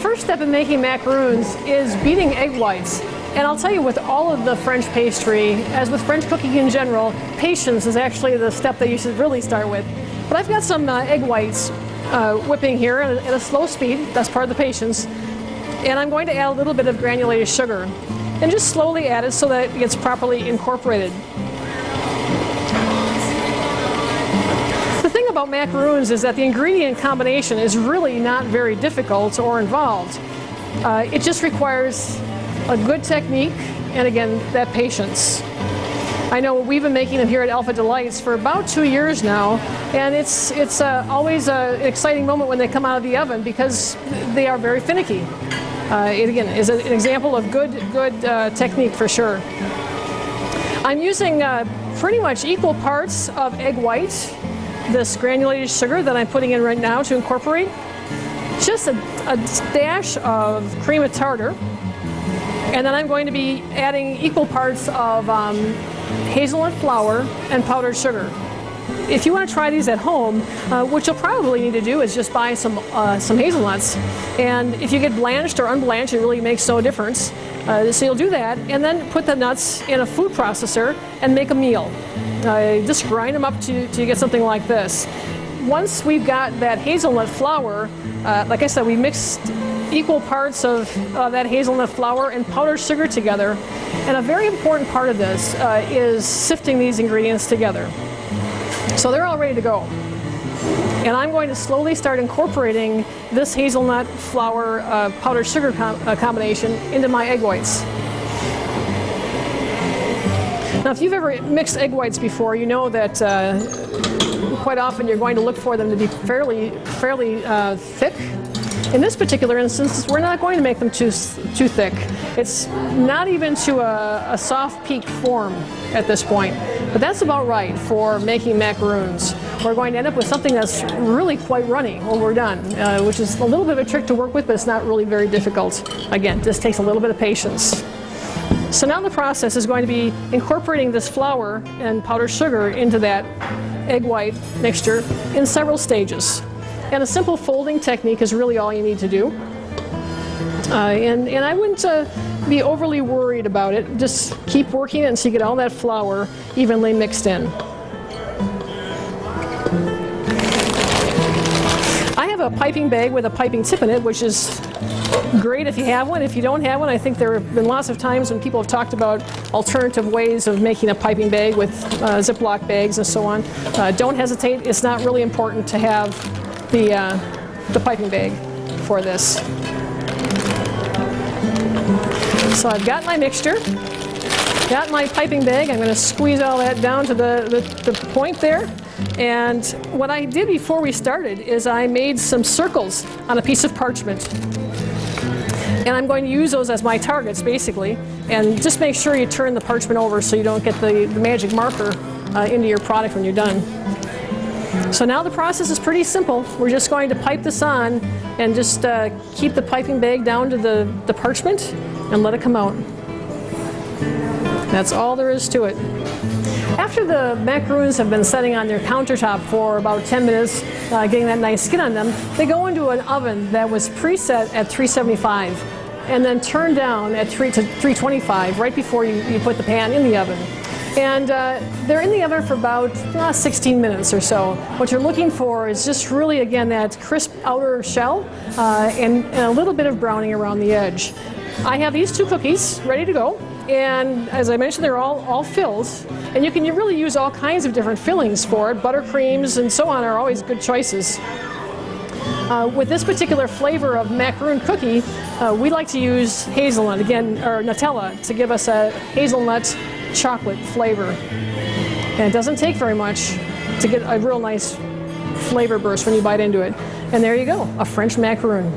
first step in making macaroons is beating egg whites. And I'll tell you, with all of the French pastry, as with French cooking in general, patience is actually the step that you should really start with. But I've got some egg whites whipping here at a slow speed. That's part of the patience. And I'm going to add a little bit of granulated sugar and just slowly add it so that it gets properly incorporated. The thing about macaroons is that the ingredient combination is really not very difficult or involved. It just requires a good technique and, again, that patience. I know we've been making them here at Alpha Delights for about 2 years now, and it's always an exciting moment when they come out of the oven because they are very finicky. It, again, is an example of good technique for sure. I'm using pretty much equal parts of egg white, this granulated sugar that I'm putting in right now to incorporate, just a dash of cream of tartar, and then I'm going to be adding equal parts of hazelnut flour and powdered sugar. If you want to try these at home, what you'll probably need to do is just buy some hazelnuts. And if you get blanched or unblanched, it really makes no difference. So you'll do that, and then put the nuts in a food processor and make a meal. Just grind them up till you get something like this. Once we've got that hazelnut flour, like I said, we mixed equal parts of that hazelnut flour and powdered sugar together. And a very important part of this is sifting these ingredients together. So they're all ready to go. And I'm going to slowly start incorporating this hazelnut flour powdered sugar combination into my egg whites. Now, if you've ever mixed egg whites before, you know that quite often you're going to look for them to be fairly thick. In this particular instance, we're not going to make them too thick. It's not even to a soft peaked form at this point, but that's about right for making macaroons. We're going to end up with something that's really quite runny when we're done, which is a little bit of a trick to work with, but it's not really very difficult. Again, just takes a little bit of patience. So now the process is going to be incorporating this flour and powdered sugar into that egg white mixture in several stages. And a simple folding technique is really all you need to do. And I wouldn't be overly worried about it. Just keep working it until you get all that flour evenly mixed in. I have a piping bag with a piping tip in it, which is great if you have one. If you don't have one, I think there have been lots of times when people have talked about alternative ways of making a piping bag with Ziploc bags and so on. Don't hesitate. It's not really important to have the piping bag for this. So I've got my mixture, got my piping bag. I'm going to squeeze all that down to the point there. And what I did before we started is I made some circles on a piece of parchment. And I'm going to use those as my targets, basically. And just make sure you turn the parchment over so you don't get the magic marker into your product when you're done. So now the process is pretty simple. We're just going to pipe this on and just keep the piping bag down to the parchment and let it come out. That's all there is to it. After the macaroons have been setting on their countertop for about 10 minutes, getting that nice skin on them, they go into an oven that was preset at 375 and then turned down at 325 right before you put the pan in the oven. And they're in the oven for about 16 minutes or so. What you're looking for is just really, again, that crisp outer shell and a little bit of browning around the edge. I have these 2 cookies ready to go. And as I mentioned, they're all filled. And you can really use all kinds of different fillings for it. Buttercreams and so on are always good choices. With this particular flavor of macaroon cookie, we like to use hazelnut, again, or Nutella, to give us a hazelnut chocolate flavor. And it doesn't take very much to get a real nice flavor burst when you bite into it. And there you go, a French macaroon.